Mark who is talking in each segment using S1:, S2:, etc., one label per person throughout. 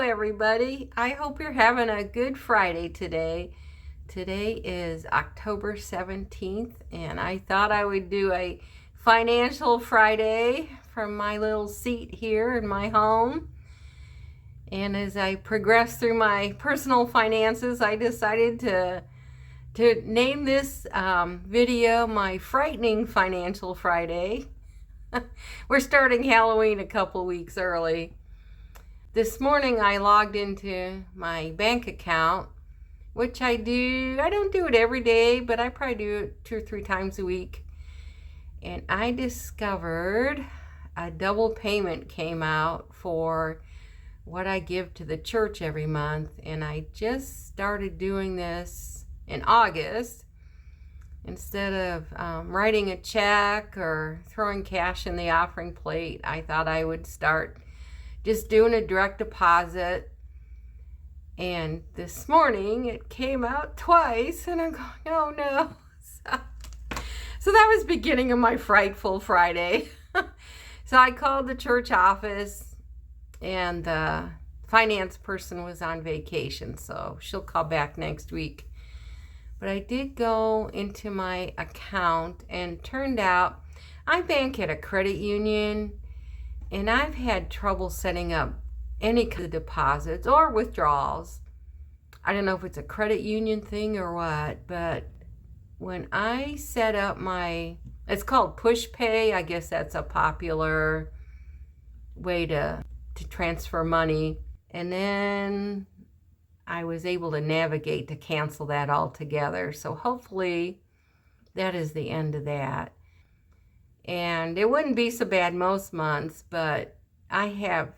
S1: everybody. I hope you're having a good Friday today. Today is October 17th, and I thought I would do a financial Friday from my little seat here in my home. And as I progress through my personal finances, I decided to name this video my Frightening Financial Friday. We're starting Halloween a couple weeks early. This morning I logged into my bank account, which I don't do it every day, but I probably do it 2 or 3 times a week. And I discovered a double payment came out for what I give to the church every month. And I just started doing this in August. Instead of writing a check or throwing cash in the offering plate, I thought I would start just doing a direct deposit. And this morning it came out twice, and I'm going, oh no. So that was beginning of my frightful Friday. So I called the church office, and the finance person was on vacation, so she'll call back next week. But I did go into my account, and turned out I bank at a credit union, and I've had trouble setting up any kind of deposits or withdrawals. I don't know if it's a credit union thing or what, but when I set up it's called push pay. I guess that's a popular way to transfer money. And then I was able to navigate to cancel that altogether. So hopefully that is the end of that. And it wouldn't be so bad most months, but I have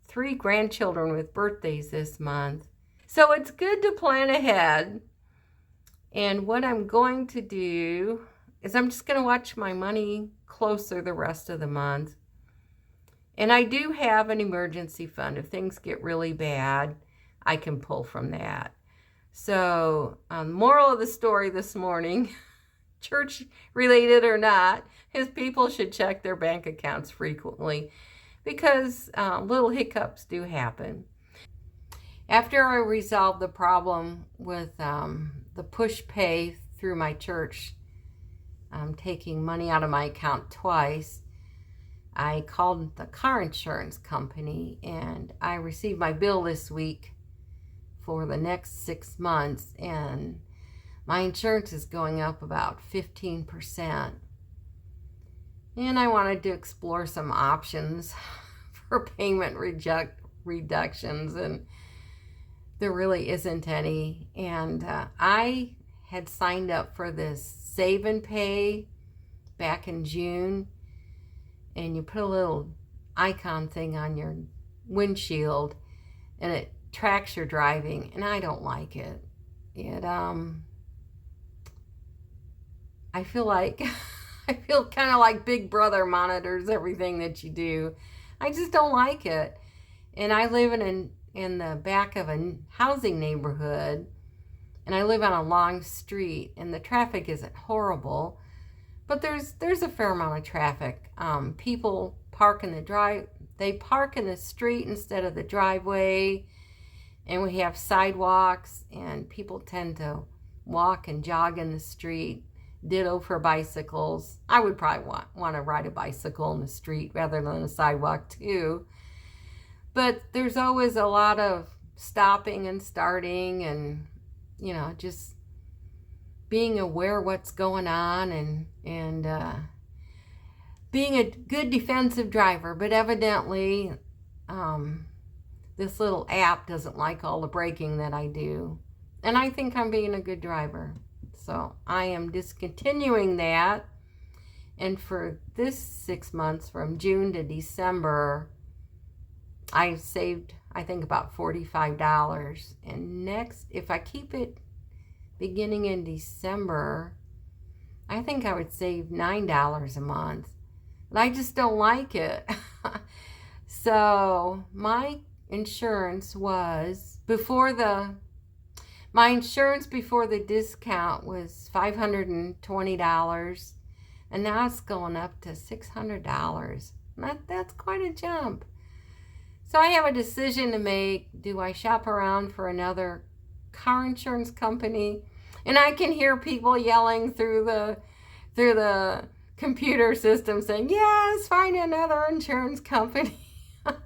S1: 3 grandchildren with birthdays this month. So it's good to plan ahead. And what I'm going to do is I'm just going to watch my money closer the rest of the month. And I do have an emergency fund. If things get really bad, I can pull from that. So, moral of the story this morning, church related or not, is people should check their bank accounts frequently, because little hiccups do happen. After I resolved the problem with the push pay through my church, taking money out of my account twice, I called the car insurance company, and I received my bill this week for the next 6 months, and my insurance is going up about 15%. And I wanted to explore some options for payment reductions, and there really isn't any. And I had signed up for this Save and Pay back in June, and you put a little icon thing on your windshield, and it tracks your driving, and I don't like it. I feel kind of like Big Brother monitors everything that you do. I just don't like it. And I live in the back of a housing neighborhood, and I live on a long street, and the traffic isn't horrible, but there's a fair amount of traffic. People park in the street instead of the driveway, and we have sidewalks, and people tend to walk and jog in the street. Ditto for bicycles. I would probably want to ride a bicycle in the street rather than a sidewalk too. But there's always a lot of stopping and starting, and just being aware what's going on, and being a good defensive driver. But evidently this little app doesn't like all the braking that I do, and I think I'm being a good driver. So I am discontinuing that. And for this 6 months, from June to December, I saved, I think, about $45. And next, if I keep it beginning in December, I think I would save $9 a month. But I just don't like it. So my insurance was, before the discount was $520, and now it's going up to $600. That's quite a jump. So I have a decision to make. Do I shop around for another car insurance company? And I can hear people yelling through the computer system saying, yes, find another insurance company. But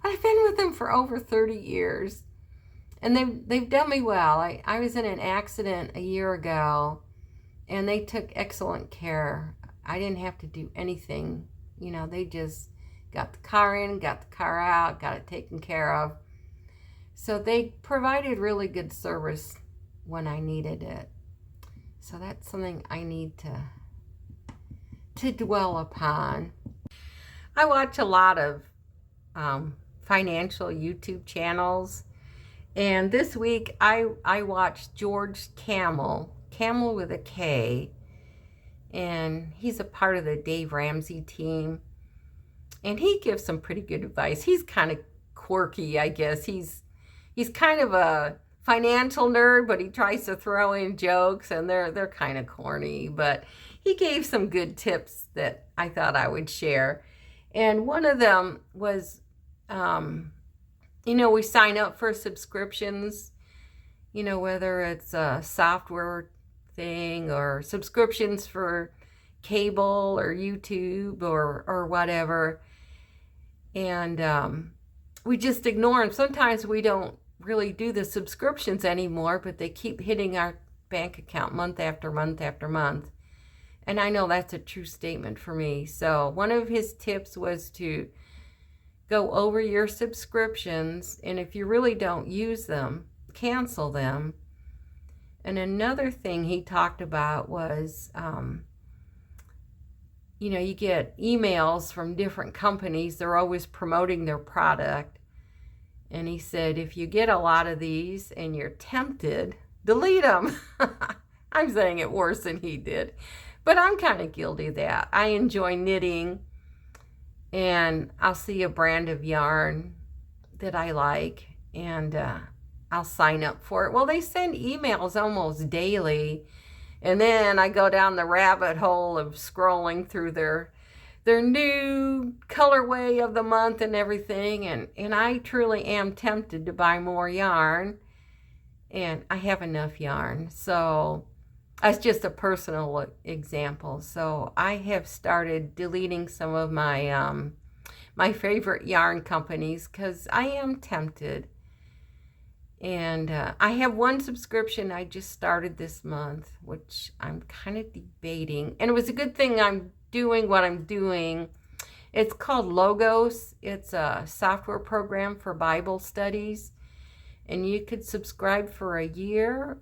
S1: I've been with them for over 30 years. And they've done me well. I was in an accident a year ago, and they took excellent care. I didn't have to do anything. You know, they just got the car in, got the car out, got it taken care of. So they provided really good service when I needed it. So that's something I need to dwell upon. I watch a lot of financial YouTube channels. And this week, I watched George Camel with a K, and he's a part of the Dave Ramsey team, and he gives some pretty good advice. He's kind of quirky, I guess. He's kind of a financial nerd, but he tries to throw in jokes, and they're kind of corny, but he gave some good tips that I thought I would share. And one of them was, you know, we sign up for subscriptions, you know, whether it's a software thing or subscriptions for cable or YouTube or whatever. And we just ignore them. Sometimes we don't really do the subscriptions anymore, but they keep hitting our bank account month after month after month. And I know that's a true statement for me. So one of his tips was to go over your subscriptions, and if you really don't use them, cancel them. And another thing he talked about was, you know, you get emails from different companies. They're always promoting their product. And he said, if you get a lot of these and you're tempted, delete them. I'm saying it worse than he did. But I'm kind of guilty of that. I enjoy knitting, and I'll see a brand of yarn that I like, and I'll sign up for it. Well, they send emails almost daily, and then I go down the rabbit hole of scrolling through their new colorway of the month and everything, and I truly am tempted to buy more yarn, and I have enough yarn. So that's just a personal example. So I have started deleting some of my my favorite yarn companies because I am tempted. And I have one subscription I just started this month, which I'm kind of debating. And it was a good thing I'm doing what I'm doing. It's called Logos. It's a software program for Bible studies. And you could subscribe for a year,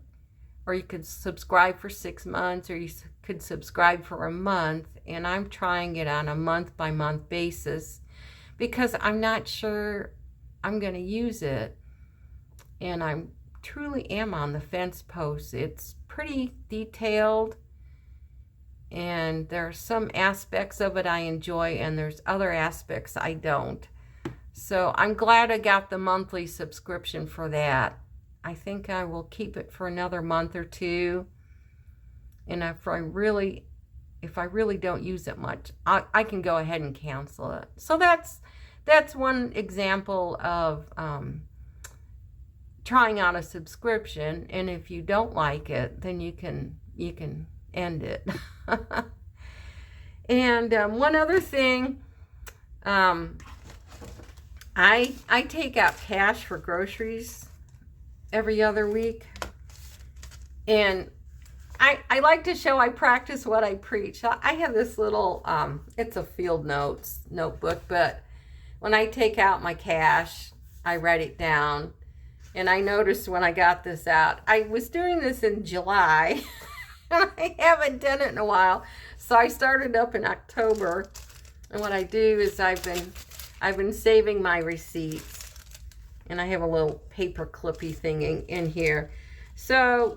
S1: or you could subscribe for 6 months, or you could subscribe for a month. And I'm trying it on a month-by-month basis because I'm not sure I'm going to use it. And I truly am on the fence post. It's pretty detailed, and there are some aspects of it I enjoy, and there's other aspects I don't. So I'm glad I got the monthly subscription for that. I think I will keep it for another month or two. And if I really don't use it much, I can go ahead and cancel it. So that's one example of trying out a subscription. And if you don't like it, then you can end it. And one other thing, I take out cash for groceries every other week, and I like to show I practice what I preach. I have this little it's a field notes notebook, but when I take out my cash, I write it down. And I noticed when I got this out, I was doing this in July and I haven't done it in a while, so I started up in October. And what I do is I've been saving my receipts. And I have a little paper clippy thing in here. So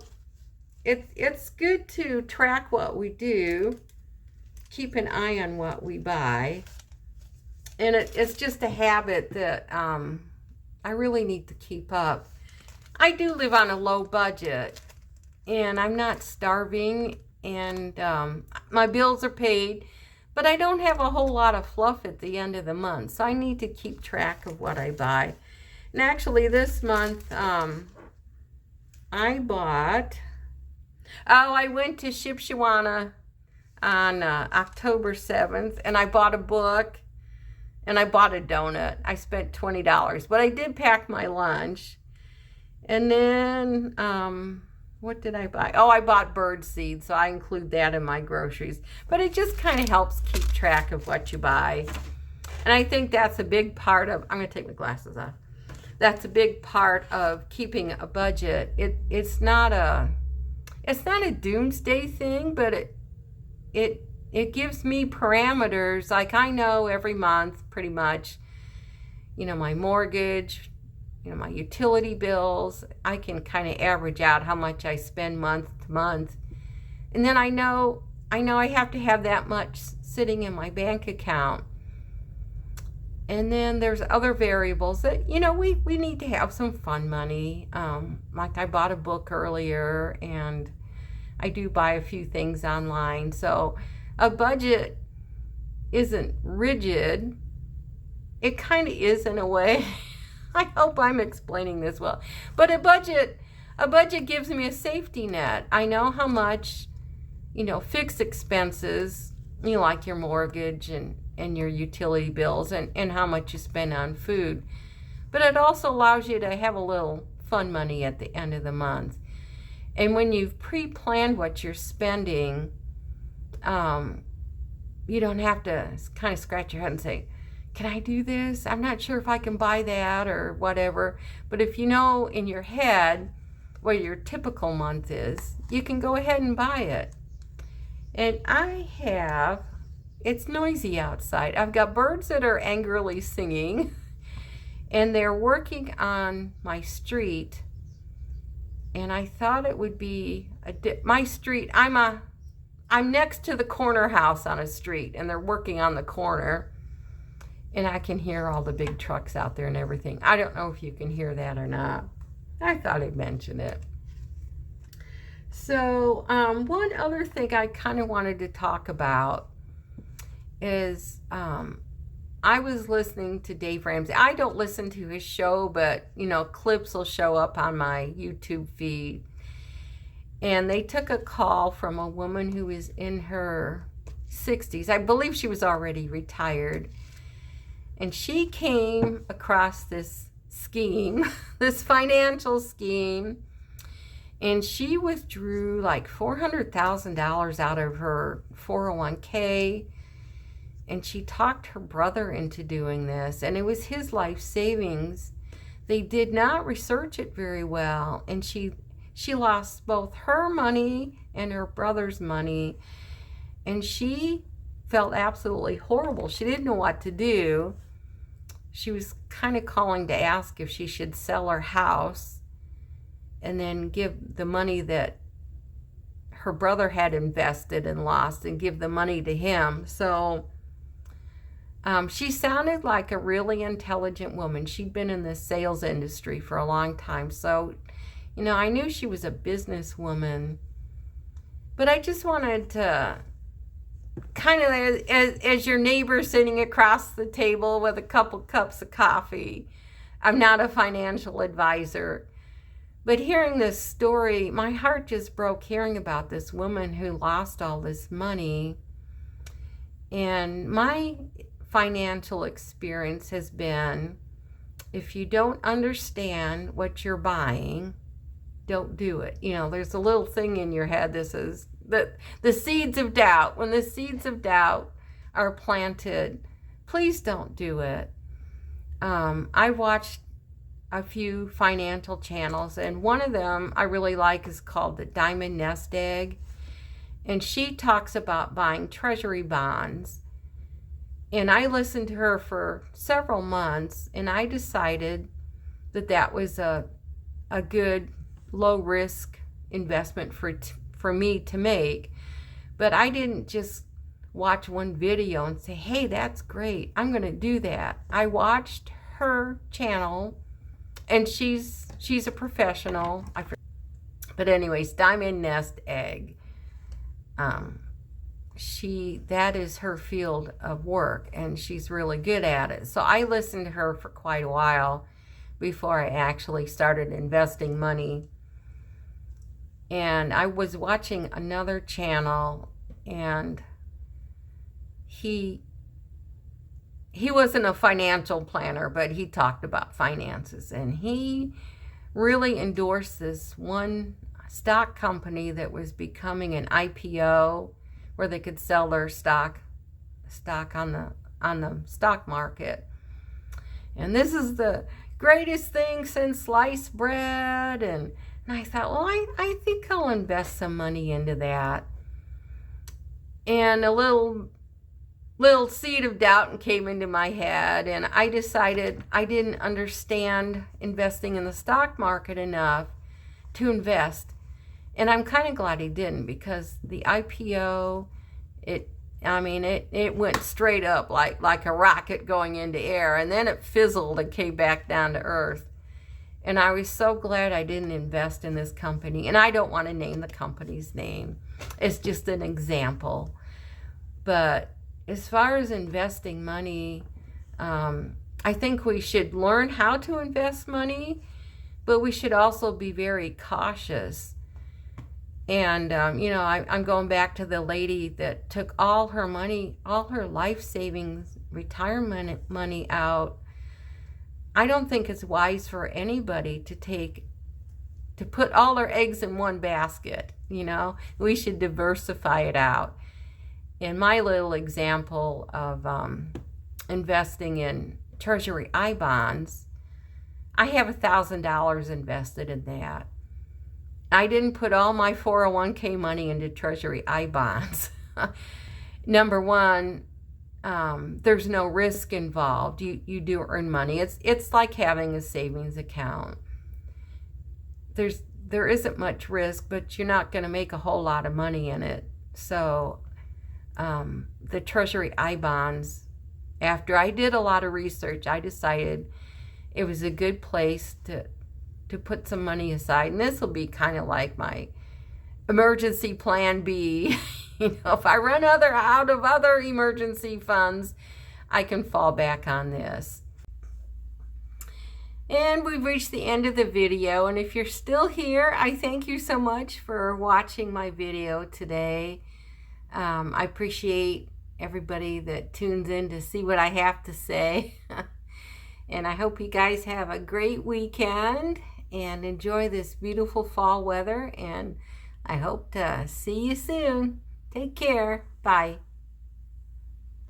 S1: it's good to track what we do, keep an eye on what we buy. And it's just a habit that I really need to keep up. I do live on a low budget, and I'm not starving, and my bills are paid, but I don't have a whole lot of fluff at the end of the month, so I need to keep track of what I buy. And actually this month, I bought, I went to Shipshewana on October 7th, and I bought a book, and I bought a donut. I spent $20, but I did pack my lunch. And then, what did I buy? Oh, I bought bird seed, so I include that in my groceries. But it just kind of helps keep track of what you buy. And I think that's a big part of, I'm going to take my glasses off. That's a big part of keeping a budget. It's not a doomsday thing, but it gives me parameters. Like I know every month pretty much, my mortgage, my utility bills. I can kind of average out how much I spend month to month. And then I know I have to have that much sitting in my bank account. And then there's other variables that, we need to have some fun money. Like I bought a book earlier, and I do buy a few things online. So a budget isn't rigid. It kind of is in a way. I hope I'm explaining this well. But a budget gives me a safety net. I know how much, fixed expenses, like your mortgage and your utility bills and how much you spend on food. But it also allows you to have a little fun money at the end of the month. And when you've pre-planned what you're spending, you don't have to kind of scratch your head and say, can I do this? I'm not sure if I can buy that or whatever. But if you know in your head what your typical month is, you can go ahead and buy it. And it's noisy outside. I've got birds that are angrily singing, and they're working on my street. And I thought it would be my street. I'm next to the corner house on a street, and they're working on the corner. And I can hear all the big trucks out there and everything. I don't know if you can hear that or not. I thought I'd mention it. So one other thing I kind of wanted to talk about is I was listening to Dave Ramsey. I don't listen to his show, but, clips will show up on my YouTube feed. And they took a call from a woman who is in her 60s. I believe she was already retired. And she came across this scheme, this financial scheme, and she withdrew like $400,000 out of her 401k, and she talked her brother into doing this, and it was his life savings. They did not research it very well, and she lost both her money and her brother's money, and she felt absolutely horrible. She didn't know what to do. She was kind of calling to ask if she should sell her house and then give the money that her brother had invested and lost and give the money to him. So she sounded like a really intelligent woman. She'd been in the sales industry for a long time. So, I knew she was a businesswoman. But I just wanted to kind of as your neighbor sitting across the table with a couple cups of coffee. I'm not a financial advisor, but hearing this story, my heart just broke hearing about this woman who lost all this money. And my financial experience has been, if you don't understand what you're buying, don't do it. There's a little thing in your head that says, the seeds of doubt. When the seeds of doubt are planted, please don't do it. I watched a few financial channels, and one of them I really like is called the Diamond Nest Egg. And she talks about buying treasury bonds. And I listened to her for several months, and I decided that was a good low risk investment for me to make. But I didn't just watch one video and say, hey, that's great, I'm going to do that. I watched her channel, and she's a professional. But anyways, Diamond Nest Egg. that is her field of work, and she's really good at it. So I listened to her for quite a while before I actually started investing money. And I was watching another channel, and he wasn't a financial planner, but he talked about finances, and he really endorsed this one stock company that was becoming an IPO, where they could sell their stock on the stock market. And this is the greatest thing since sliced bread. And I thought, well, I think I'll invest some money into that. And a little seed of doubt came into my head, and I decided I didn't understand investing in the stock market enough to invest. And I'm kind of glad he didn't, because the IPO, it went straight up like a rocket going into air, and then it fizzled and came back down to earth. And I was so glad I didn't invest in this company. And I don't want to name the company's name. It's just an example. But as far as investing money, I think we should learn how to invest money, but we should also be very cautious. And, I'm going back to the lady that took all her money, all her life savings, retirement money out. I don't think it's wise for anybody to put all their eggs in one basket. We should diversify it out. In my little example of investing in Treasury I bonds, I have $1,000 invested in that. I didn't put all my 401k money into Treasury I bonds. Number one, there's no risk involved. You do earn money. It's like having a savings account. There isn't much risk, but you're not going to make a whole lot of money in it. So the Treasury I bonds, after I did a lot of research, I decided it was a good place to put some money aside. And this will be kind of like my emergency plan B. If I run out of other emergency funds, I can fall back on this. And we've reached the end of the video. And if you're still here, I thank you so much for watching my video today. I appreciate everybody that tunes in to see what I have to say. And I hope you guys have a great weekend and enjoy this beautiful fall weather. And I hope to see you soon. Take care. Bye.